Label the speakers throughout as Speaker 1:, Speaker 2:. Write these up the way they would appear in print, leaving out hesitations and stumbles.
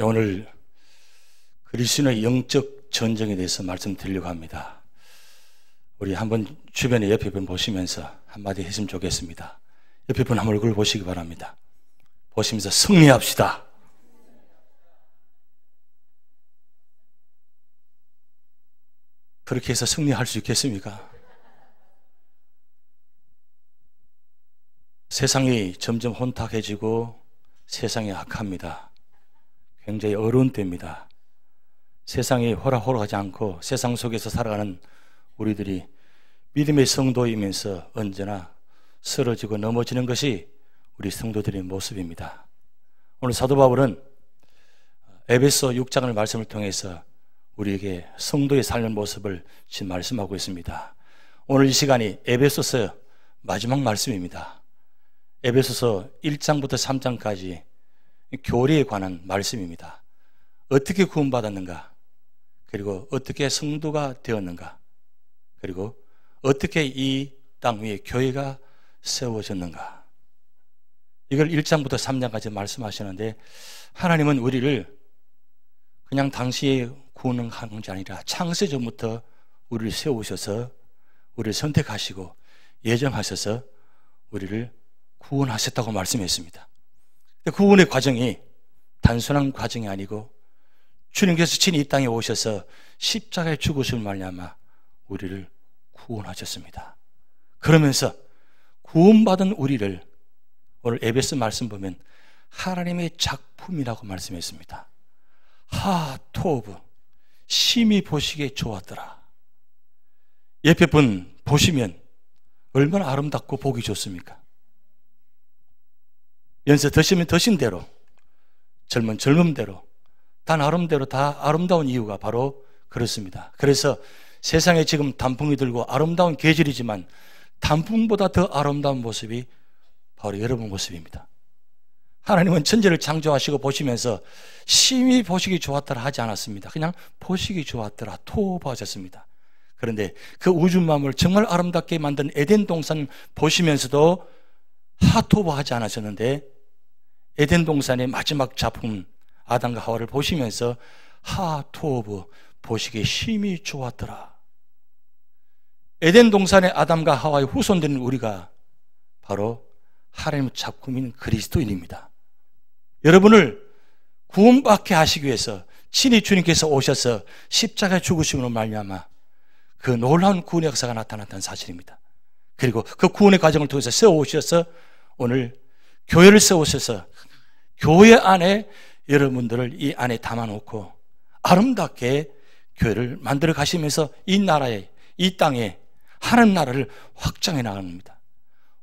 Speaker 1: 오늘 그리스도인의 영적 전쟁에 대해서 말씀드리려고 합니다. 우리 한번 주변에 옆에 분 보시면서 한마디 했으면 좋겠습니다. 옆에 분 한 얼굴 보시기 바랍니다. 보시면서 승리합시다. 그렇게 해서 승리할 수 있겠습니까? 세상이 점점 혼탁해지고 세상이 악합니다. 굉장히 어려운 때입니다. 세상이 호락호락하지 않고 세상 속에서 살아가는 우리들이 믿음의 성도이면서 언제나 쓰러지고 넘어지는 것이 우리 성도들의 모습입니다. 오늘 사도 바울은 에베소 6장의 말씀을 통해서 우리에게 성도의 삶의 모습을 지금 말씀하고 있습니다. 오늘 이 시간이 에베소서 마지막 말씀입니다. 에베소서 1장부터 3장까지 교리에 관한 말씀입니다. 어떻게 구원받았는가, 그리고 어떻게 성도가 되었는가, 그리고 어떻게 이 땅 위에 교회가 세워졌는가, 이걸 1장부터 3장까지 말씀하시는데, 하나님은 우리를 그냥 당시에 구원하는 것이 아니라 창세전부터 우리를 세우셔서 우리를 선택하시고 예정하셔서 우리를 구원하셨다고 말씀했습니다. 구원의 과정이 단순한 과정이 아니고 주님께서 친히 이 땅에 오셔서 십자가에 죽으심을 말미암아 우리를 구원하셨습니다. 그러면서 구원받은 우리를 오늘 에베소 말씀 보면 하나님의 작품이라고 말씀했습니다. 하토브, 심히 보시기에 좋았더라. 옆에 분 보시면 얼마나 아름답고 보기 좋습니까? 연세 드시면 드신 대로, 젊은 대로, 다 나름대로 다 아름다운 이유가 바로 그렇습니다. 그래서 세상에 지금 단풍이 들고 아름다운 계절이지만 단풍보다 더 아름다운 모습이 바로 여러분 모습입니다. 하나님은 천지를 창조하시고 보시면서 심히 보시기 좋았더라 하지 않았습니다. 그냥 보시기 좋았더라 토부하셨습니다. 그런데 그 우주만물 정말 아름답게 만든 에덴 동산 보시면서도 하토부하지 않으셨는데, 에덴 동산의 마지막 작품 아담과 하와를 보시면서 하토부, 보시기에 심히 좋았더라. 에덴 동산의 아담과 하와의 후손들인 우리가 바로 하나님의 작품인 그리스도인입니다. 여러분을 구원받게 하시기 위해서 친히 주님께서 오셔서 십자가에 죽으심으로 말미암아 그 놀라운 구원의 역사가 나타났다는 사실입니다. 그리고 그 구원의 과정을 통해서 세워오셔서 오늘 교회를 세우셔서 교회 안에 여러분들을 이 안에 담아놓고 아름답게 교회를 만들어 가시면서 이 나라에, 이 땅에 하나님 나라를 확장해 나갑니다.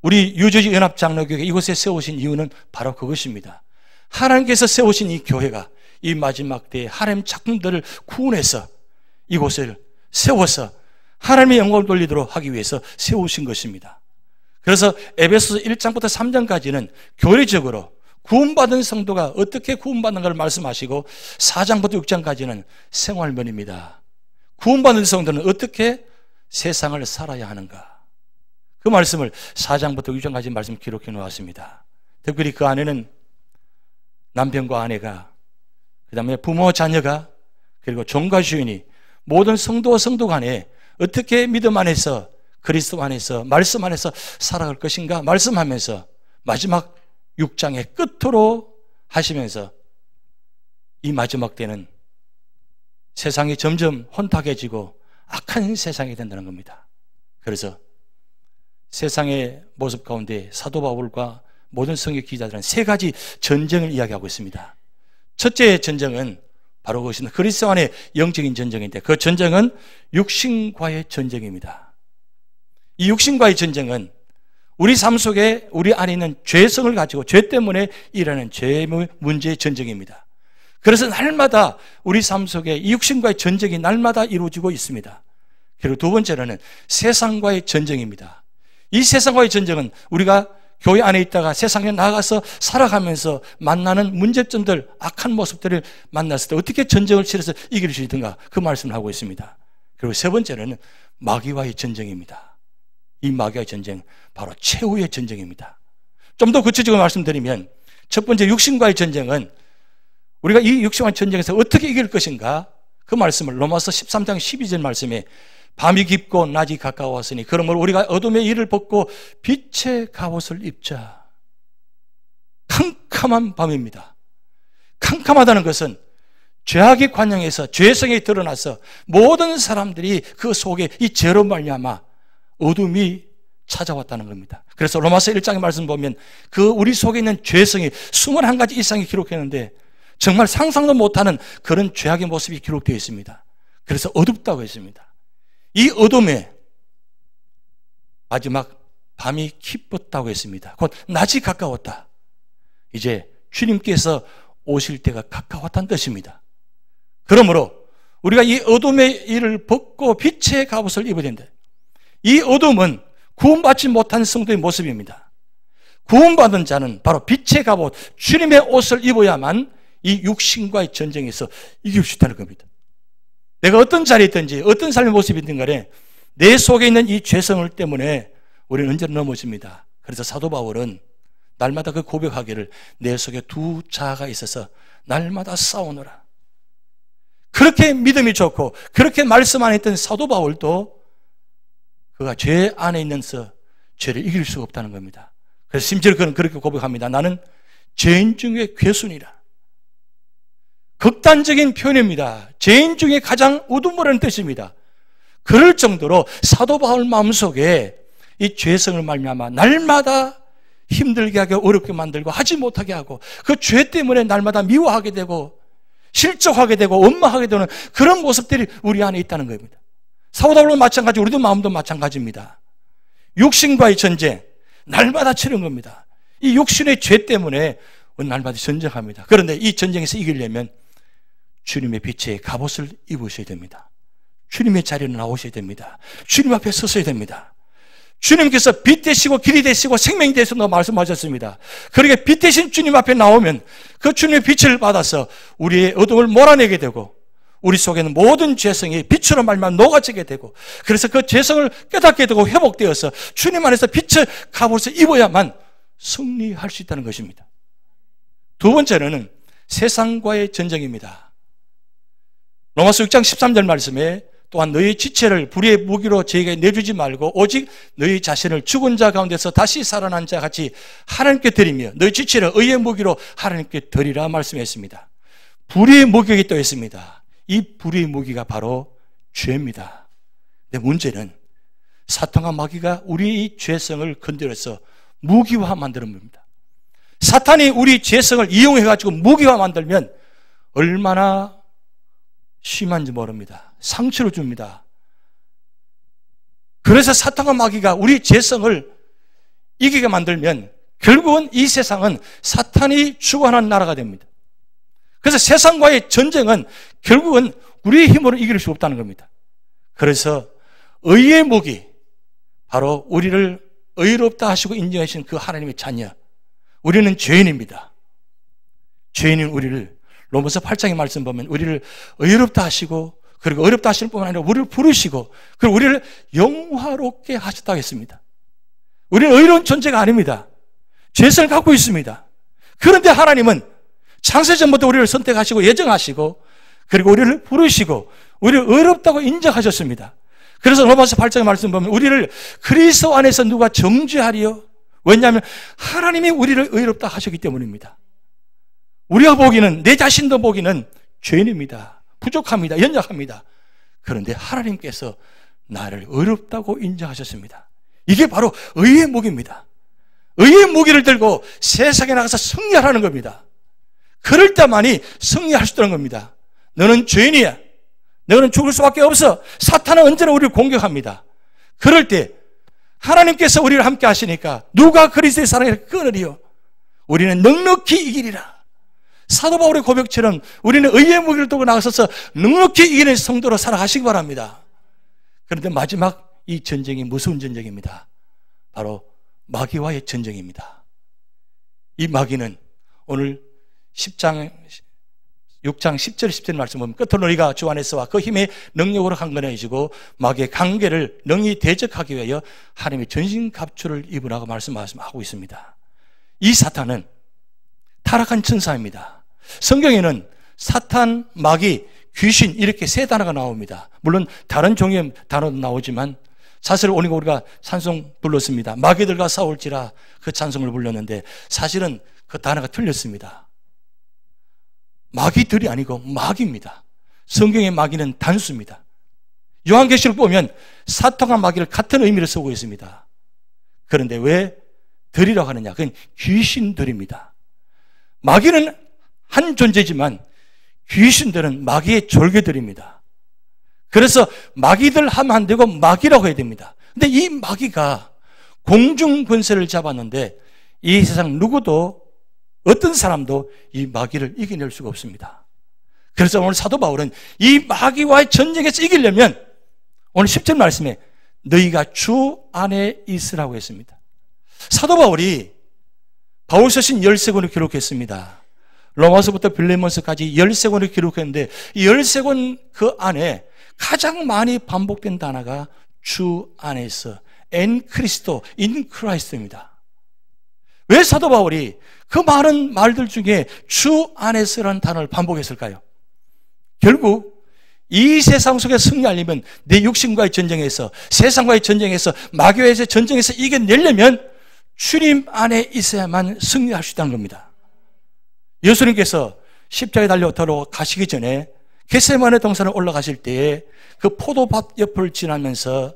Speaker 1: 우리 유저지 연합장로교회 이곳에 세우신 이유는 바로 그것입니다. 하나님께서 세우신 이 교회가 이 마지막 때에 하나님 작품들을 구원해서 이곳을 세워서 하나님의 영광을 돌리도록 하기 위해서 세우신 것입니다. 그래서 에베소서 1장부터 3장까지는 교리적으로 구원받은 성도가 어떻게 구원받는가를 말씀하시고 4장부터 6장까지는 생활면입니다. 구원받은 성도는 어떻게 세상을 살아야 하는가, 그 말씀을 4장부터 6장까지 말씀 기록해 놓았습니다. 특별히 그 안에는 남편과 아내가, 그 다음에 부모와 자녀가, 그리고 종과 주인이 모든 성도와 성도 간에 어떻게 믿음 안에서, 그리스도 안에서, 말씀 안에서 살아갈 것인가 말씀하면서 마지막 6장의 끝으로 하시면서 이 마지막 때는 세상이 점점 혼탁해지고 악한 세상이 된다는 겁니다. 그래서 세상의 모습 가운데 사도 바울과 모든 성경 기자들은 세 가지 전쟁을 이야기하고 있습니다. 첫째 전쟁은 바로 그것입니다. 그리스도 안의 영적인 전쟁인데, 그 전쟁은 육신과의 전쟁입니다. 이 육신과의 전쟁은 우리 삶 속에 우리 안에 있는 죄성을 가지고 죄 때문에 일어나는 죄의 문제의 전쟁입니다. 그래서 날마다 우리 삶 속에 이 육신과의 전쟁이 날마다 이루어지고 있습니다. 그리고 두 번째로는 세상과의 전쟁입니다. 이 세상과의 전쟁은 우리가 교회 안에 있다가 세상에 나가서 살아가면서 만나는 문제점들, 악한 모습들을 만났을 때 어떻게 전쟁을 치러서 이길 수 있든가, 그 말씀을 하고 있습니다. 그리고 세 번째는 마귀와의 전쟁입니다. 이 마귀와의 전쟁, 바로 최후의 전쟁입니다. 좀 더 구체적으로 말씀드리면, 첫 번째 육신과의 전쟁은 우리가 이 육신과의 전쟁에서 어떻게 이길 것인가? 그 말씀을 로마서 13장 12절 말씀에 밤이 깊고 낮이 가까웠으니 그러므로 우리가 어둠의 일을 벗고 빛의 갑옷을 입자. 캄캄한 밤입니다. 캄캄하다는 것은 죄악의 관영에서 죄성이 드러나서 모든 사람들이 그 속에 이 죄로 말미암아 어둠이 찾아왔다는 겁니다. 그래서 로마서 1장의 말씀 보면 그 우리 속에 있는 죄성이 21가지 이상이 기록했는데 정말 상상도 못하는 그런 죄악의 모습이 기록되어 있습니다. 그래서 어둡다고 했습니다. 이 어둠에 마지막 밤이 깊었다고 했습니다. 곧 낮이 가까웠다. 이제 주님께서 오실 때가 가까웠다는 뜻입니다. 그러므로 우리가 이 어둠의 일을 벗고 빛의 갑옷을 입어야 된다. 이 어둠은 구원받지 못한 성도의 모습입니다. 구원받은 자는 바로 빛의 갑옷, 주님의 옷을 입어야만 이 육신과의 전쟁에서 이길 수 있다는 겁니다. 내가 어떤 자리에 있든지 어떤 삶의 모습이 있든 간에 내 속에 있는 이 죄성을 때문에 우리는 언제나 넘어집니다. 그래서 사도 바울은 날마다 그 고백하기를 내 속에 두 자아가 있어서 날마다 싸우노라. 그렇게 믿음이 좋고 그렇게 말씀 안에 있던 사도 바울도 그가 죄 안에 있는서 죄를 이길 수가 없다는 겁니다. 그래서 심지어 그는 그렇게 고백합니다. 나는 죄인 중에 괴순이라. 극단적인 표현입니다. 죄인 중에 가장 우두머리라는 뜻입니다. 그럴 정도로 사도 바울 마음속에 이 죄성을 말미암아 날마다 힘들게 하고 어렵게 만들고 하지 못하게 하고 그 죄 때문에 날마다 미워하게 되고 실족하게 되고 원망하게 되는 그런 모습들이 우리 안에 있다는 겁니다. 사도 바울도 마찬가지, 우리도 마음도 마찬가지입니다. 육신과의 전쟁 날마다 치는 겁니다. 이 육신의 죄 때문에 날마다 전쟁합니다. 그런데 이 전쟁에서 이기려면 주님의 빛의 갑옷을 입으셔야 됩니다. 주님의 자리로 나오셔야 됩니다. 주님 앞에 서셔야 됩니다. 주님께서 빛 되시고 길이 되시고 생명이 되셔서 말씀하셨습니다. 그러니까 빛 되신 주님 앞에 나오면 그 주님의 빛을 받아서 우리의 어둠을 몰아내게 되고 우리 속에는 모든 죄성이 빛으로 말미암아 녹아지게 되고 그래서 그 죄성을 깨닫게 되고 회복되어서 주님 안에서 빛의 갑옷을 입어야만 승리할 수 있다는 것입니다. 두 번째는 세상과의 전쟁입니다. 로마서 6장 13절 말씀에 또한 너희 지체를 불의의 무기로 저에게 내주지 말고 오직 너희 자신을 죽은 자 가운데서 다시 살아난 자 같이 하나님께 드리며 너희 지체를 의의 무기로 하나님께 드리라 말씀했습니다. 불의의 무기가 또 있습니다. 이 불의의 무기가 바로 죄입니다. 근데 문제는 사탄과 마귀가 우리의 이 죄성을 건드려서 무기화 만드는 겁니다. 사탄이 우리 죄성을 이용해가지고 무기화 만들면 얼마나 심한지 모릅니다. 상처를 줍니다. 그래서 사탄과 마귀가 우리 죄성을 이기게 만들면 결국은 이 세상은 사탄이 주관하는 나라가 됩니다. 그래서 세상과의 전쟁은 결국은 우리의 힘으로 이길 수 없다는 겁니다. 그래서 의의 무기, 바로 우리를 의롭다 하시고 인정하신 그 하나님의 자녀, 우리는 죄인입니다. 죄인인 우리를 로마서 8장의 말씀 보면 우리를 의롭다 하시고 그리고 어렵다 하시는 뿐만 아니라 우리를 부르시고 그리고 우리를 영화롭게 하셨다고 했습니다. 우리는 의로운 존재가 아닙니다. 죄성을 갖고 있습니다. 그런데 하나님은 창세전부터 우리를 선택하시고 예정하시고 그리고 우리를 부르시고 우리를 의롭다고 인정하셨습니다. 그래서 로마서 8장의 말씀 보면 우리를 그리스도 안에서 누가 정죄하리요? 왜냐하면 하나님이 우리를 의롭다 하셨기 때문입니다. 우리가 보기는, 내 자신도 보기는 죄인입니다. 부족합니다. 연약합니다. 그런데 하나님께서 나를 의롭다고 인정하셨습니다. 이게 바로 의의 무기입니다. 의의 무기를 들고 세상에 나가서 승리하라는 겁니다. 그럴 때만이 승리할 수 있다는 겁니다. 너는 죄인이야. 너는 죽을 수밖에 없어. 사탄은 언제나 우리를 공격합니다. 그럴 때 하나님께서 우리를 함께 하시니까 누가 그리스도의 사랑을 끊으리요? 우리는 넉넉히 이기리라. 사도 바울의 고백처럼 우리는 의의 무기를 들고 나가서 넉넉히 이기는 성도로 살아가시기 바랍니다. 그런데 마지막 이 전쟁이 무서운 전쟁입니다. 바로 마귀와의 전쟁입니다. 이 마귀는 오늘 6장 10절 10절 말씀 보면 끝으로 너희가 주 안에서와 그 힘의 능력으로 강건해지고 마귀의 관계를 능히 대적하기 위하여 하나님의 전신갑주를 입으라고 말씀하고 있습니다. 이 사탄은 타락한 천사입니다. 성경에는 사탄, 마귀, 귀신 이렇게 세 단어가 나옵니다. 물론 다른 종류의 단어도 나오지만 사실 오늘 우리가 찬송 불렀습니다. 마귀들과 싸울지라 그 찬송을 불렀는데 사실은 그 단어가 틀렸습니다. 마귀들이 아니고 마귀입니다. 성경의 마귀는 단수입니다. 요한계시록 보면 사탄과 마귀를 같은 의미로 쓰고 있습니다. 그런데 왜 들이라고 하느냐? 그건 귀신들입니다. 마귀는 한 존재지만 귀신들은 마귀의 졸개들입니다. 그래서 마귀들 하면 안 되고 마귀라고 해야 됩니다. 근데 이 마귀가 공중 권세를 잡았는데 이 세상 누구도 어떤 사람도 이 마귀를 이겨낼 수가 없습니다. 그래서 오늘 사도 바울은 이 마귀와의 전쟁에서 이기려면 오늘 10절 말씀에 너희가 주 안에 있으라고 했습니다. 사도 바울이 바울서신 13권을 기록했습니다. 로마서부터 빌레몬서까지 13권을 기록했는데 이 13권 그 안에 가장 많이 반복된 단어가 주 안에서 엔 크리스토, 인 크라이스트입니다. 왜 사도 바울이 그 많은 말들 중에 주 안에서라는 단어를 반복했을까요? 결국 이 세상 속에 승리하려면 내 육신과의 전쟁에서, 세상과의 전쟁에서, 마귀와의 전쟁에서 이겨내려면 주님 안에 있어야만 승리할 수 있다는 겁니다. 예수님께서 십자가에 달려 가시기 전에 겟세마네 동산에 올라가실 때에 그 포도밭 옆을 지나면서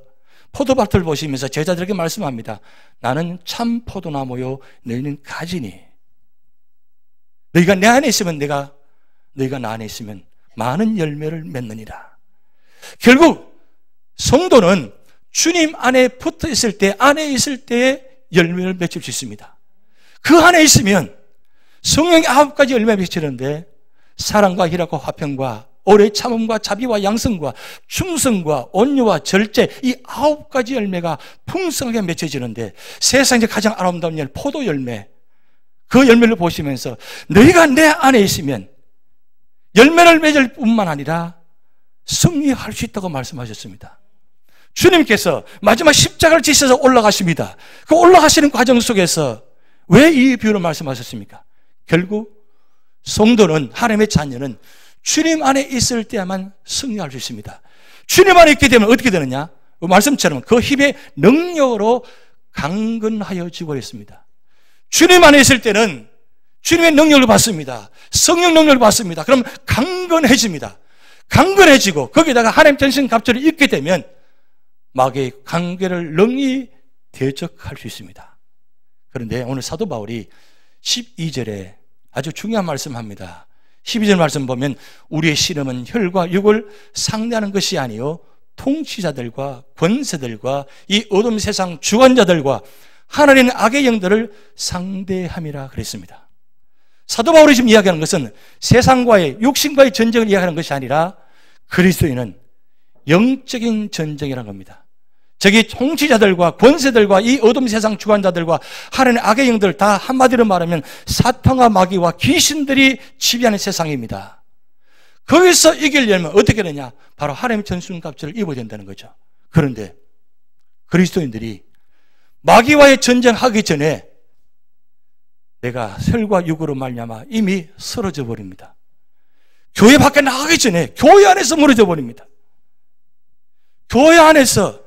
Speaker 1: 포도밭을 보시면서 제자들에게 말씀합니다. 나는 참 포도나무요 너희는 가지니 너희가 내 안에 있으면 너희가 나 안에 있으면 많은 열매를 맺느니라. 결국 성도는 주님 안에 붙어 있을 때, 안에 있을 때에 열매를 맺을 수 있습니다. 그 안에 있으면 성령의 9가지 열매를 맺히는데 사랑과 희락과 화평과 오래 참음과 자비와 양성과 충성과 온유와 절제, 이 9가지 열매가 풍성하게 맺혀지는데 세상에 가장 아름다운 열 포도 열매, 그 열매를 보시면서 너희가 내 안에 있으면 열매를 맺을 뿐만 아니라 승리할 수 있다고 말씀하셨습니다. 주님께서 마지막 십자가를 지셔서 올라가십니다. 그 올라가시는 과정 속에서 왜 이 비유를 말씀하셨습니까? 결국 성도는, 하나님의 자녀는 주님 안에 있을 때야만 승리할 수 있습니다. 주님 안에 있게 되면 어떻게 되느냐? 그 말씀처럼 그 힘의 능력으로 강건하여지고 있습니다. 주님 안에 있을 때는 주님의 능력을 받습니다. 성령 능력을 받습니다. 그럼 강건해집니다. 강건해지고 거기다가 하나님 전신갑주를 입게 되면 마귀의 관계를 능히 대적할 수 있습니다. 그런데 오늘 사도 바울이 12절에 아주 중요한 말씀합니다. 12절 말씀 보면 우리의 씨름은 혈과 육을 상대하는 것이 아니요 통치자들과 권세들과 이 어둠 세상 주관자들과 하나님 악의 영들을 상대함이라 그랬습니다. 사도 바울이 지금 이야기하는 것은 세상과의 육신과의 전쟁을 이야기하는 것이 아니라 그리스도인은 영적인 전쟁이라는 겁니다. 저기 통치자들과 권세들과 이 어둠 세상 주관자들과 하나님의 악의 영들 다 한마디로 말하면 사탄과 마귀와 귀신들이 지배하는 세상입니다. 거기서 이기려면 어떻게 되냐? 바로 하나님의 전신갑주를 입어야 된다는 거죠. 그런데 그리스도인들이 마귀와의 전쟁하기 전에 내가 혈과 육으로 말미암아 이미 쓰러져 버립니다. 교회 밖에 나가기 전에 교회 안에서 무너져 버립니다. 교회 안에서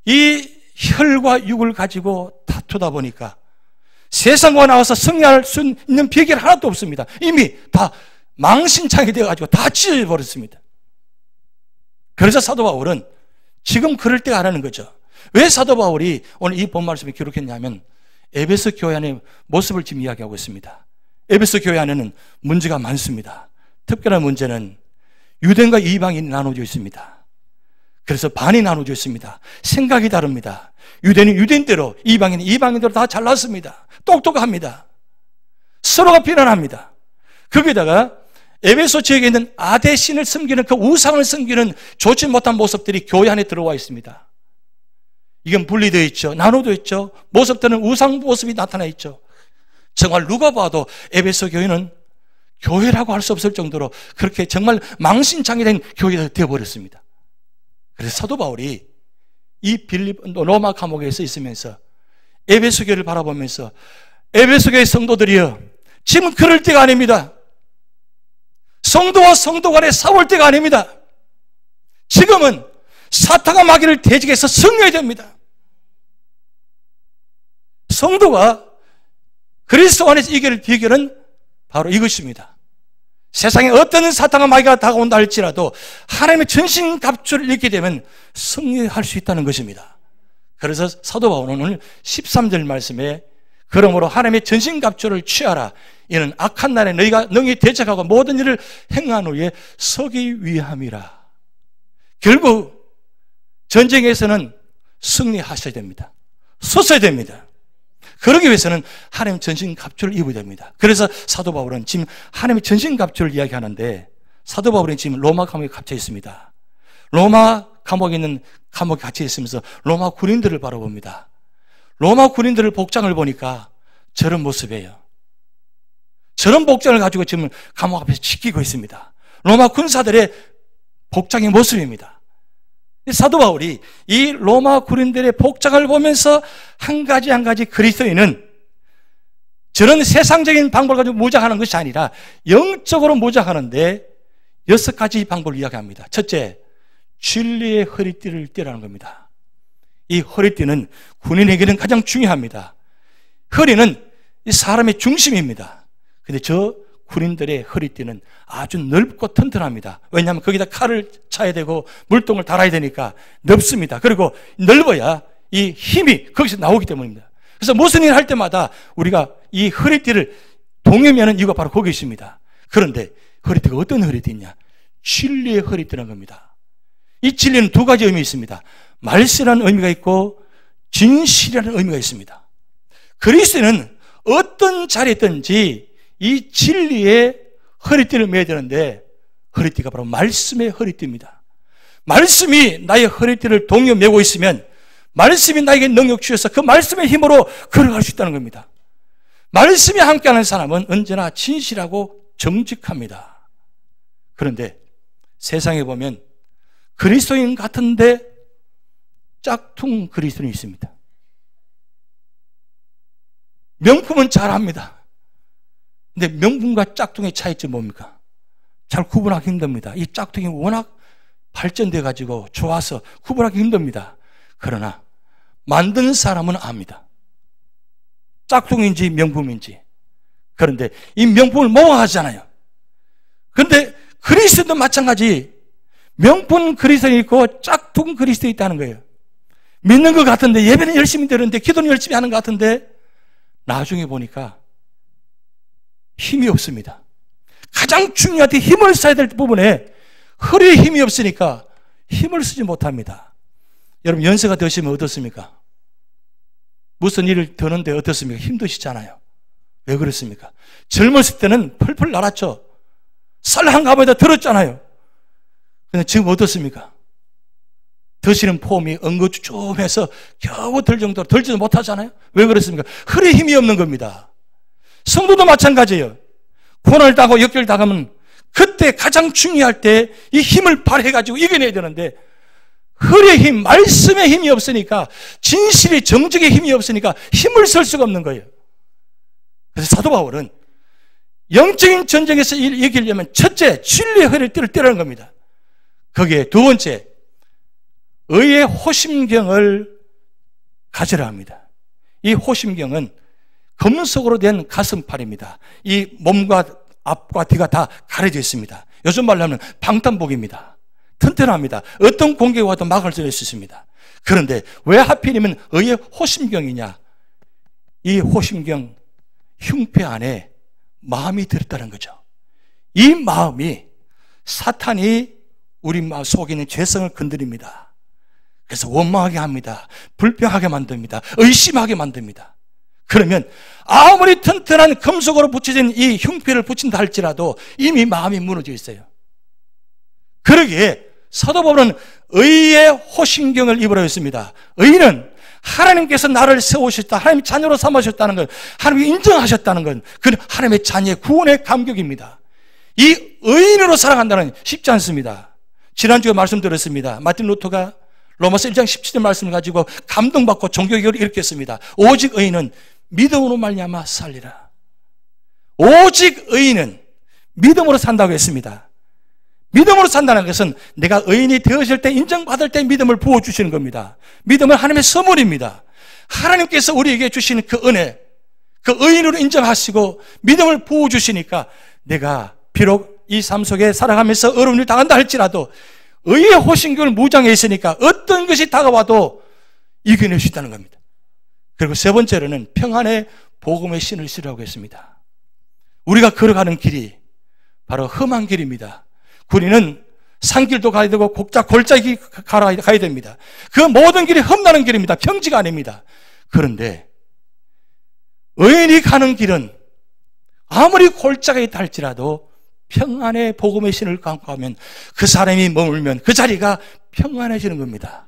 Speaker 1: 이 혈과 육을 가지고 다투다 보니까 세상과 나와서 승리할 수 있는 비결 하나도 없습니다. 이미 다 망신창이 되어가지고 다 찢어져 버렸습니다. 그래서 사도 바울은 지금 그럴 때가 아니라는 거죠. 왜 사도 바울이 오늘 이 본 말씀을 기록했냐면 에베소 교회 안의 모습을 지금 이야기하고 있습니다. 에베소 교회 안에는 문제가 많습니다. 특별한 문제는 유대인과 이방인이 나눠져 있습니다. 그래서 반이 나눠져 있습니다. 생각이 다릅니다. 유대인은 유대인대로, 이방인은 이방인대로 다 잘났습니다. 똑똑합니다. 서로가 비난합니다. 거기다가 에베소 지역에 있는 아데신을 섬기는 그 우상을 섬기는 좋지 못한 모습들이 교회 안에 들어와 있습니다. 이건 분리되어 있죠. 나눠져 있죠. 모습들은 우상 모습이 나타나 있죠. 정말 누가 봐도 에베소 교회는 교회라고 할 수 없을 정도로 그렇게 정말 망신창이 된 교회가 되어버렸습니다. 그래서 사도 바울이 이 로마 감옥에서 있으면서 에베소 교회를 바라보면서 에베소 교회 성도들이여 지금 그럴 때가 아닙니다. 성도와 성도 간에 싸울 때가 아닙니다. 지금은 사탄과 마귀를 대적해서 승리해야 됩니다. 성도가 그리스도 안에서 이길 비결은 바로 이것입니다. 세상에 어떤 사탄과 마귀가 다가온다 할지라도 하나님의 전신갑주를 입게 되면 승리할 수 있다는 것입니다. 그래서 사도 바울은 오늘 13절 말씀에 그러므로 하나님의 전신갑주를 취하라. 이는 악한 날에 너희가 능히 대적하고 모든 일을 행한 후에 서기 위함이라. 결국 전쟁에서는 승리하셔야 됩니다. 섰어야 됩니다. 그러기 위해서는 하나님의 전신갑주를 입어야 됩니다. 그래서 사도 바울은 지금 하나님의 전신갑주를 이야기하는데 사도 바울은 지금 로마 감옥에 갇혀 있습니다. 로마 감옥에 있는 감옥에 갇혀 있으면서 로마 군인들을 바라봅니다. 로마 군인들의 복장을 보니까 저런 모습이에요. 저런 복장을 가지고 지금 감옥 앞에서 지키고 있습니다. 로마 군사들의 복장의 모습입니다. 사도 바울이 이 로마 군인들의 복장을 보면서 한 가지 그리스도인은 저런 세상적인 방법을 가지고 무장하는 것이 아니라 영적으로 무장하는데 6가지 방법을 이야기합니다. 첫째, 진리의 허리띠를 띠라는 겁니다. 이 허리띠는 군인에게는 가장 중요합니다. 허리는 이 사람의 중심입니다. 근데 저 군인들의 허리띠는 아주 넓고 튼튼합니다. 왜냐하면 거기다 칼을 차야 되고 물통을 달아야 되니까 넓습니다. 그리고 넓어야 이 힘이 거기서 나오기 때문입니다. 그래서 무슨 일을 할 때마다 우리가 이 허리띠를 동요하는 이유가 바로 거기 있습니다. 그런데 허리띠가 어떤 허리띠냐? 진리의 허리띠라는 겁니다. 이 진리는 2가지 의미가 있습니다. 말씀이라는 의미가 있고 진실이라는 의미가 있습니다. 그리스도는 어떤 자리에 있든지 이 진리의 허리띠를 매야 되는데 허리띠가 바로 말씀의 허리띠입니다. 말씀이 나의 허리띠를 동요 매고 있으면 말씀이 나에게 능력 주셔서 그 말씀의 힘으로 걸어갈 수 있다는 겁니다. 말씀이 함께하는 사람은 언제나 진실하고 정직합니다. 그런데 세상에 보면 그리스도인 같은데 짝퉁 그리스도인이 있습니다. 명품은 잘합니다. 근데 명품과 짝퉁의 차이점이 뭡니까? 잘 구분하기 힘듭니다. 이 짝퉁이 워낙 발전돼 가지고 좋아서 구분하기 힘듭니다. 그러나 만든 사람은 압니다. 짝퉁인지 명품인지. 그런데 이 명품을 모아하잖아요. 그런데 그리스도도 마찬가지. 명품 그리스도인이 있고 짝퉁 그리스도인이 있다는 거예요. 믿는 것 같은데 예배는 열심히 드리는데 기도는 열심히 하는 것 같은데 나중에 보니까 힘이 없습니다. 가장 중요한 힘을 써야 될 부분에 허리에 힘이 없으니까 힘을 쓰지 못합니다. 여러분 연세가 드시면 어떻습니까? 무슨 일을 드는데 어떻습니까? 힘드시잖아요. 왜 그렇습니까? 젊었을 때는 펄펄 날았죠. 쌀 한 가마에다 들었잖아요. 근데 지금 어떻습니까? 드시는 폼이 엉거주춤해서 겨우 들 정도로 들지도 못하잖아요. 왜 그렇습니까? 허리에 힘이 없는 겁니다. 성도도 마찬가지예요. 고난을 당하고 역경을 당하면 그때 가장 중요할 때 이 힘을 발휘해가지고 이겨내야 되는데 허리의 힘, 말씀의 힘이 없으니까 진실의 정직의 힘이 없으니까 힘을 쓸 수가 없는 거예요. 그래서 사도 바울은 영적인 전쟁에서 이기려면 첫째, 진리의 허리띠를 띠라는 겁니다. 거기에 2번째, 의의 호심경을 가지라 합니다. 이 호심경은 금속으로 된 가슴팔입니다. 이 몸과 앞과 뒤가 다 가려져 있습니다. 요즘 말로 하면 방탄복입니다. 튼튼합니다. 어떤 공격이 와도 막을 수 있습니다. 그런데 왜 하필이면 의의 호심경이냐? 이 호심경 흉패 안에 마음이 들었다는 거죠. 이 마음이 사탄이 우리 마음 속에 있는 죄성을 건드립니다. 그래서 원망하게 합니다. 불평하게 만듭니다. 의심하게 만듭니다. 그러면 아무리 튼튼한 금속으로 붙여진 이 흉패를 붙인다 할지라도 이미 마음이 무너져 있어요. 그러기에 사도 바울은 의의 호심경을 입으라 했습니다. 의는 하나님께서 나를 세우셨다, 하나님의 자녀로 삼으셨다는 것, 하나님이 인정하셨다는 것, 그 하나님의 자녀의 구원의 감격입니다. 이 의인으로 살아간다는 쉽지 않습니다. 지난주에 말씀드렸습니다. 마틴 루터가 로마서 1장 17절 말씀을 가지고 감동받고 종교개혁을 일으켰습니다. 오직 의인은 믿음으로 말미암아 살리라. 오직 의인은 믿음으로 산다고 했습니다. 믿음으로 산다는 것은 내가 의인이 되어질 때, 인정받을 때 믿음을 부어주시는 겁니다. 믿음은 하나님의 선물입니다. 하나님께서 우리에게 주시는 그 은혜, 그 의인으로 인정하시고 믿음을 부어주시니까 내가 비록 이 삶 속에 살아가면서 어려운 일 당한다 할지라도 의의 호신경을 무장해 있으니까 어떤 것이 다가와도 이겨낼 수 있다는 겁니다. 그리고 세 번째로는 평안의 복음의 신을 쓰라고 했습니다. 우리가 걸어가는 길이 바로 험한 길입니다. 우리는 산길도 가야 되고 골짜기 가야 됩니다. 그 모든 길이 험나는 길입니다. 평지가 아닙니다. 그런데 의인이 가는 길은 아무리 골짜기에 있다 할지라도 평안의 복음의 신을 갖고 가면 그 사람이 머물면 그 자리가 평안해지는 겁니다.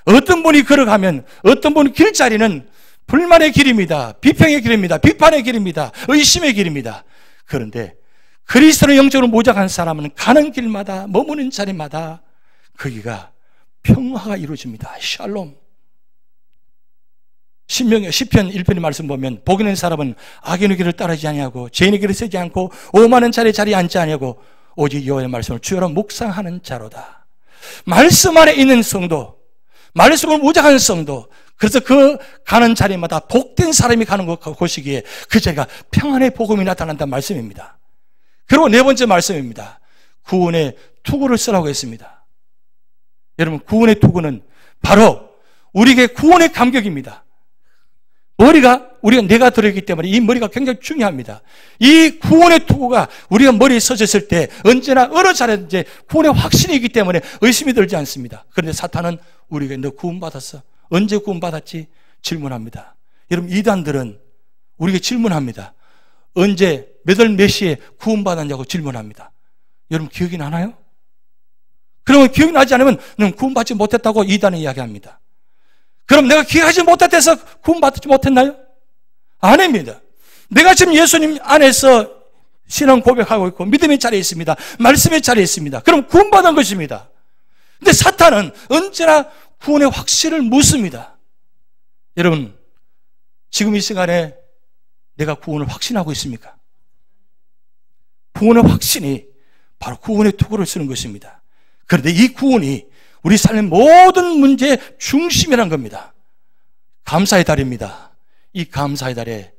Speaker 1: 어떤 분이 걸어가면 어떤 분 길자리는 불만의 길입니다. 비평의 길입니다. 비판의 길입니다. 의심의 길입니다. 그런데 그리스도로 영적으로 모장한 사람은 가는 길마다 머무는 자리마다 거기가 평화가 이루어집니다. 샬롬. 시편 1편의 말씀 보면 복이 있는 사람은 악인의 길을 따르지 아니하고 죄인의 길을 쓰지 않고 오만한 자리에 앉지 아니하고 오직 여호와의 말씀을 주여로 묵상하는 자로다. 말씀 안에 있는 성도, 말씀을 모장하는 성도, 그래서 그 가는 자리마다 복된 사람이 가는 곳이기에 그 자리가 평안의 복음이 나타난다는 말씀입니다. 그리고 네 번째 말씀입니다. 구원의 투구를 쓰라고 했습니다. 여러분, 구원의 투구는 바로 우리에게 구원의 감격입니다. 우리가 뇌가 들어있기 때문에 이 머리가 굉장히 중요합니다. 이 구원의 투구가 우리가 머리에 써졌을 때 언제나 어느 자리든지 구원의 확신이 있기 때문에 의심이 들지 않습니다. 그런데 사탄은 우리에게 너 구원받았어? 언제 구원받았지? 질문합니다. 여러분, 이단들은 우리에게 질문합니다. 언제, 몇 월 몇 시에 구원받았냐고 질문합니다. 여러분, 기억이 나나요? 그러면 기억이 나지 않으면 넌 구원받지 못했다고 이단은 이야기합니다. 그럼 내가 기억하지 못했대서 구원받지 못했나요? 아닙니다. 내가 지금 예수님 안에서 신앙 고백하고 있고 믿음의 자리에 있습니다. 말씀의 자리에 있습니다. 그럼 구원받은 것입니다. 근데 사탄은 언제나 구원의 확신을 묻습니다. 여러분, 지금 이 시간에 내가 구원을 확신하고 있습니까? 구원의 확신이 바로 구원의 투구를 쓰는 것입니다. 그런데 이 구원이 우리 삶의 모든 문제의 중심이란 겁니다. 감사의 달입니다. 이 감사의 달에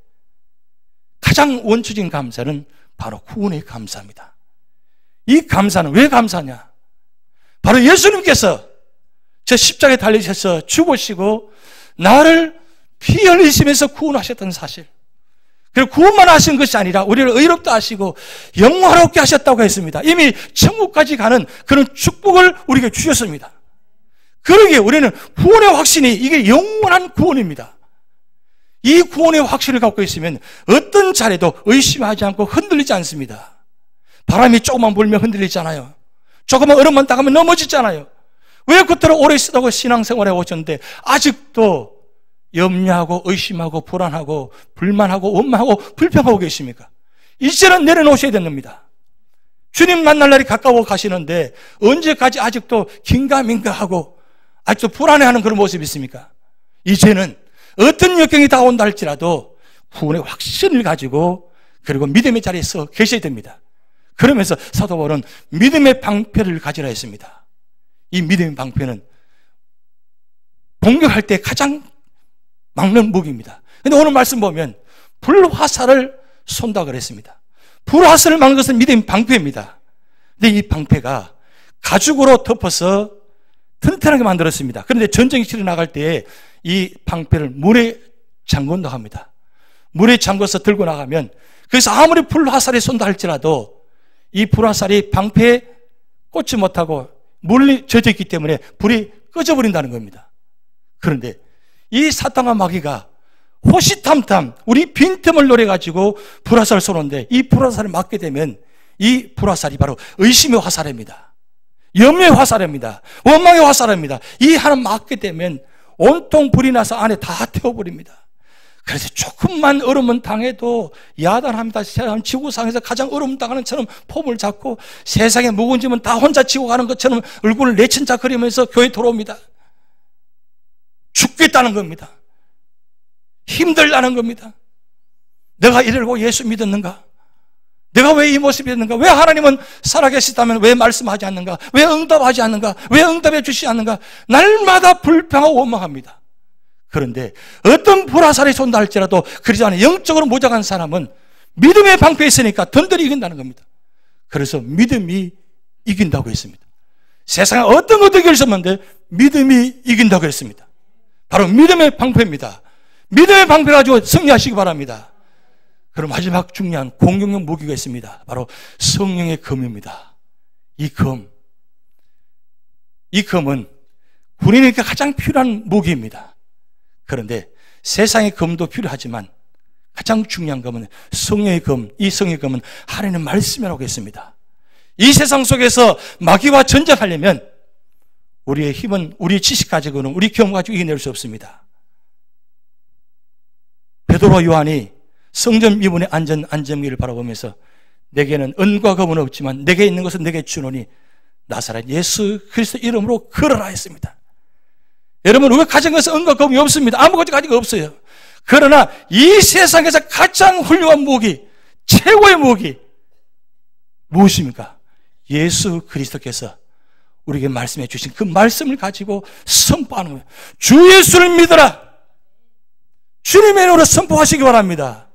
Speaker 1: 가장 원초적인 감사는 바로 구원의 감사입니다. 이 감사는 왜 감사냐? 바로 예수님께서 저 십자가에 달리셔서 죽으시고 나를 피 흘리시면서 구원하셨던 사실, 그리고 구원만 하신 것이 아니라 우리를 의롭다 하시고 영화롭게 하셨다고 했습니다. 이미 천국까지 가는 그런 축복을 우리에게 주셨습니다. 그러기에 우리는 구원의 확신이 이게 영원한 구원입니다. 이 구원의 확신을 갖고 있으면 어떤 자리도 의심하지 않고 흔들리지 않습니다. 바람이 조금만 불면 흔들리잖아요. 조금만 얼음만 닦으면 넘어지잖아요. 왜 그토록 오래 쓰다고 신앙생활에 오셨는데 아직도 염려하고 의심하고 불안하고 불만하고 원망하고 불평하고 계십니까? 이제는 내려놓으셔야 되는 겁니다. 주님 만날 날이 가까워 가시는데 언제까지 아직도 긴가민가하고 아직도 불안해하는 그런 모습이 있습니까? 이제는 어떤 역경이 다온다 할지라도 구원의 확신을 가지고 그리고 믿음의 자리에서 계셔야 됩니다. 그러면서 사도 바울은 믿음의 방패를 가지라 했습니다. 이 믿음의 방패는 공격할 때 가장 막는 무기입니다. 근데 오늘 말씀 보면 불화살을 쏜다 그랬습니다. 불화살을 막는 것은 믿음의 방패입니다. 근데 이 방패가 가죽으로 덮어서 튼튼하게 만들었습니다. 그런데 전쟁이 치러 나갈 때 이 방패를 물에 잠근다 합니다. 물에 잠궈서 들고 나가면 그래서 아무리 불화살이 쏜다 할지라도 이 불화살이 방패에 꽂지 못하고 물이 젖어 있기 때문에 불이 꺼져버린다는 겁니다. 그런데 이 사탄과 마귀가 호시탐탐 우리 빈틈을 노려가지고 불화살을 쏘는데 이 불화살을 맞게 되면 이 불화살이 바로 의심의 화살입니다. 염려의 화살입니다. 원망의 화살입니다. 이 하나 맞게 되면 온통 불이 나서 안에 다 태워버립니다. 그래서 조금만 얼음은 당해도 야단합니다. 지구상에서 가장 얼음 당하는 처럼 폼을 잡고 세상에 무거운 짐은 다 혼자 지고 가는 것처럼 얼굴을 내친자거리면서 교회 들어옵니다. 죽겠다는 겁니다. 힘들다는 겁니다. 내가 이러고 예수 믿었는가? 내가 왜 이 모습이 됐는가? 왜 하나님은 살아계시다면 왜 말씀하지 않는가? 왜 응답하지 않는가? 왜 응답해 주시지 않는가? 날마다 불평하고 원망합니다. 그런데 어떤 불화살이 쏜다 할지라도 그러지 않아 영적으로 모자란 사람은 믿음의 방패에 있으니까 든든히 이긴다는 겁니다. 그래서 믿음이 이긴다고 했습니다. 세상에 어떤 것도 이길 수 없는데 믿음이 이긴다고 했습니다. 바로 믿음의 방패입니다. 믿음의 방패 가지고 승리하시기 바랍니다. 그럼 마지막 중요한 공격용 무기가 있습니다. 바로 성령의 검입니다. 이 검은 군인에게 가장 필요한 무기입니다. 그런데 세상의 검도 필요하지만 가장 중요한 검은 성령의 검, 이 성령의 검은 하나님의 말씀이라고 했습니다. 이 세상 속에서 마귀와 전쟁하려면 우리의 힘은 우리의 지식 가지고는 우리 경험 가지고 이겨낼 수 없습니다. 베드로 요한이 성전 미문의 안전미를 바라보면서 내게는 은과 금은 없지만 내게 있는 것은 내게 주노니 나사렛 예수 그리스도 이름으로 걸어라 했습니다. 여러분 우리가 가진 것은 은과 금이 없습니다. 아무것도 가진 거 없어요. 그러나 이 세상에서 가장 훌륭한 무기, 최고의 무기 무엇입니까? 예수 그리스도께서 우리에게 말씀해 주신 그 말씀을 가지고 선포하는 거예요. 주 예수를 믿어라. 주님의 이름으로 선포하시기 바랍니다.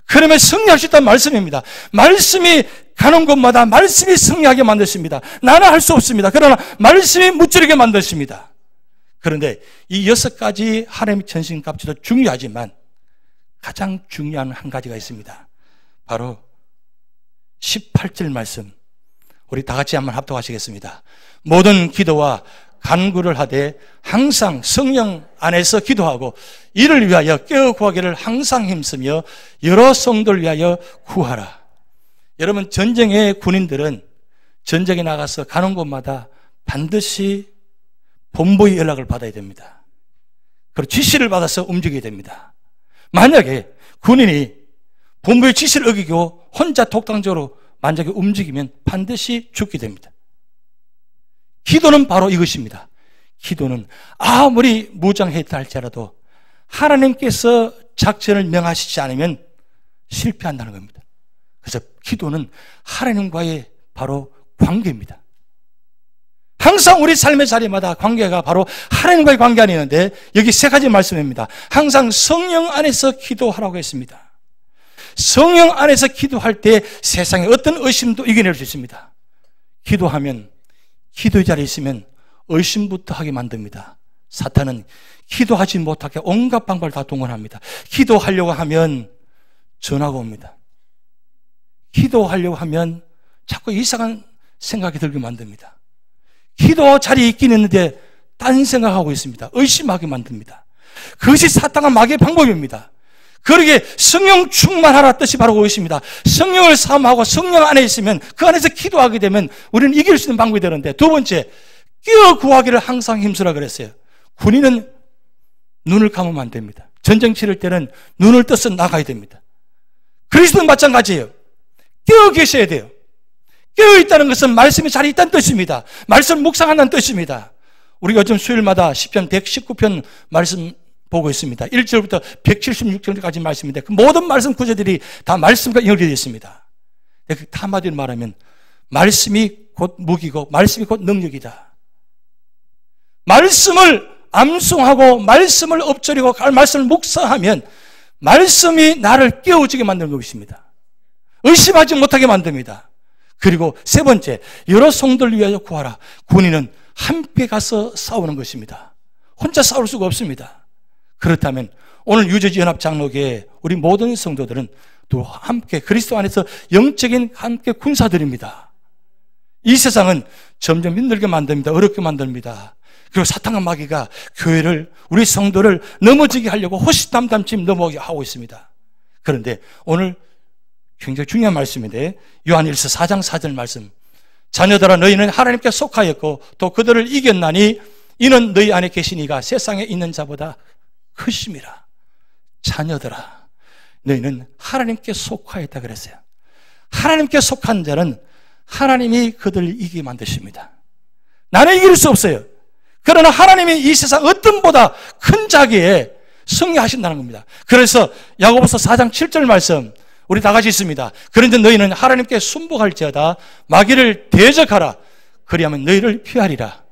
Speaker 1: 그러면 승리할 수 있다는 말씀입니다. 말씀이 가는 곳마다 말씀이 승리하게 만드십니다. 나는 할 수 없습니다. 그러나 말씀이 무찌르게 만드십니다. 그런데 이 6가지 하나님의 전신갑주도 중요하지만 가장 중요한 한 가지가 있습니다. 바로 18절 말씀, 우리 다 같이 한번 합독하시겠습니다. 모든 기도와 간구를 하되 항상 성령 안에서 기도하고 이를 위하여 깨어 구하기를 항상 힘쓰며 여러 성도를 위하여 구하라. 여러분 전쟁의 군인들은 전쟁에 나가서 가는 곳마다 반드시 본부의 연락을 받아야 됩니다. 그리고 지시를 받아서 움직여야 됩니다. 만약에 군인이 본부의 지시를 어기고 혼자 독단적으로 만약에 움직이면 반드시 죽게 됩니다. 기도는 바로 이것입니다. 기도는 아무리 무장했다 할지라도 하나님께서 작전을 명하시지 않으면 실패한다는 겁니다. 그래서 기도는 하나님과의 바로 관계입니다. 항상 우리 삶의 자리마다 관계가 바로 하나님과의 관계 안에 있는데 여기 3가지 말씀입니다. 항상 성령 안에서 기도하라고 했습니다. 성령 안에서 기도할 때 세상의 어떤 의심도 이겨낼 수 있습니다. 기도하면 기도의 자리에 있으면 의심부터 하게 만듭니다. 사탄은 기도하지 못하게 온갖 방법을 다 동원합니다. 기도하려고 하면 전화가 옵니다. 기도하려고 하면 자꾸 이상한 생각이 들게 만듭니다. 기도 자리에 있긴 있는데 딴 생각하고 있습니다. 의심하게 만듭니다. 그것이 사탄과 마귀의 방법입니다. 그러기에 성령 충만하라 뜻이 바로 그것입니다. 성령을 사모하고 성령 안에 있으면 그 안에서 기도하게 되면 우리는 이길 수 있는 방법이 되는데, 2번째, 깨어 구하기를 항상 힘쓰라 그랬어요. 군인은 눈을 감으면 안 됩니다. 전쟁 치를 때는 눈을 떠서 나가야 됩니다. 그리스도는 마찬가지예요. 깨어 계셔야 돼요. 깨어 있다는 것은 말씀이 잘 있다는 뜻입니다. 말씀을 묵상한다는 뜻입니다. 우리가 요즘 수요일마다 시편 119편 말씀 보고 있습니다. 1절부터 176절까지 말씀인데 그 모든 말씀 구절들이 다 말씀과 연결되어 있습니다. 한마디로 말하면 말씀이 곧 무기고 말씀이 곧 능력이다. 말씀을 암송하고 말씀을 엎드리고 말씀을 묵상하면 말씀이 나를 깨어지게 만드는 것입니다. 의심하지 못하게 만듭니다. 그리고 3번째, 여러 성도를 위하여 구하라. 군인은 함께 가서 싸우는 것입니다. 혼자 싸울 수가 없습니다. 그렇다면 오늘 유저지연합 장로교회 우리 모든 성도들은 또 함께 그리스도 안에서 영적인 함께 군사들입니다. 이 세상은 점점 힘들게 만듭니다. 어렵게 만듭니다. 그리고 사탄과 마귀가 교회를, 우리 성도를 넘어지게 하려고 호시탐탐 넘어오게 하고 있습니다. 그런데 오늘 굉장히 중요한 말씀인데 요한일서 4장 4절 말씀, 자녀들아 너희는 하나님께 속하였고 또 그들을 이겼나니 이는 너희 안에 계시니가 세상에 있는 자보다 크심이라. 자녀들아 너희는 하나님께 속하였다 그랬어요. 하나님께 속한 자는 하나님이 그들을 이기게 만드십니다. 나는 이길 수 없어요. 그러나 하나님이 이 세상 어떤 보다 큰 자기에 승리하신다는 겁니다. 그래서 야고보서 4장 7절 말씀, 우리 다 같이 있습니다. 그런데 너희는 하나님께 순복할지어다. 마귀를 대적하라. 그리하면 너희를 피하리라.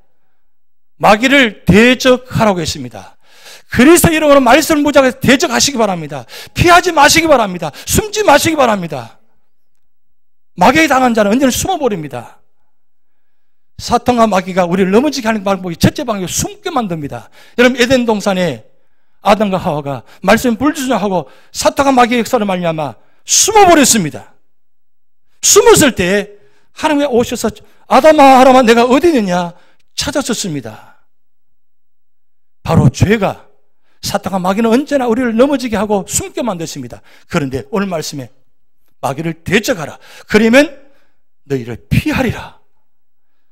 Speaker 1: 마귀를 대적하라고 했습니다. 그리스도 이름으로 말씀을 무작위해서 대적하시기 바랍니다. 피하지 마시기 바랍니다. 숨지 마시기 바랍니다. 마귀에 당한 자는 언제나 숨어버립니다. 사탄과 마귀가 우리를 넘어지게 하는 방법이 첫째 방법이 숨게 만듭니다. 여러분, 에덴 동산에 아담과 하와가 말씀에 불순종하고 사탄과 마귀의 역사를 말미암아 숨어버렸습니다. 숨었을 때 하나님이 오셔서 아담아 내가 어디 있느냐 찾았었습니다. 바로 죄가, 사탄과 마귀는 언제나 우리를 넘어지게 하고 숨게 만드십니다. 그런데 오늘 말씀에 마귀를 대적하라. 그러면 너희를 피하리라.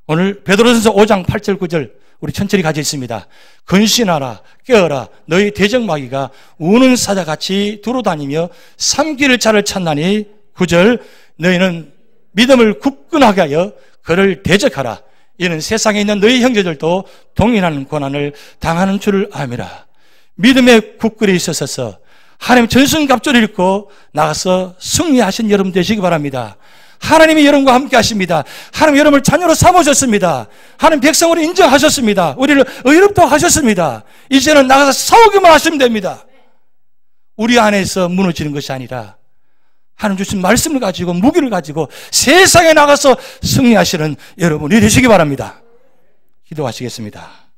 Speaker 1: 오늘 베드로전서 5장 8절 9절 우리 천천히 가져 있습니다. 근신하라, 깨어라. 너희 대적 마귀가 우는 사자같이 두루다니며 삼킬 자를 찾나니 9절 너희는 믿음을 굳건하게 하여 그를 대적하라. 이는 세상에 있는 너희 형제들도 동일한 고난을 당하는 줄을 암이라. 믿음에 굳건히 있어서 하나님 전승갑주를 입고 나가서 승리하신 여러분 되시기 바랍니다. 하나님이 여러분과 함께 하십니다. 하나님 여러분을 자녀로 삼으셨습니다. 하나님 백성으로 인정하셨습니다. 우리를 의롭다 하셨습니다. 이제는 나가서 싸우기만 하시면 됩니다. 우리 안에서 무너지는 것이 아니라 하나님 주신 말씀을 가지고 무기를 가지고 세상에 나가서 승리하시는 여러분이 되시기 바랍니다. 기도하시겠습니다.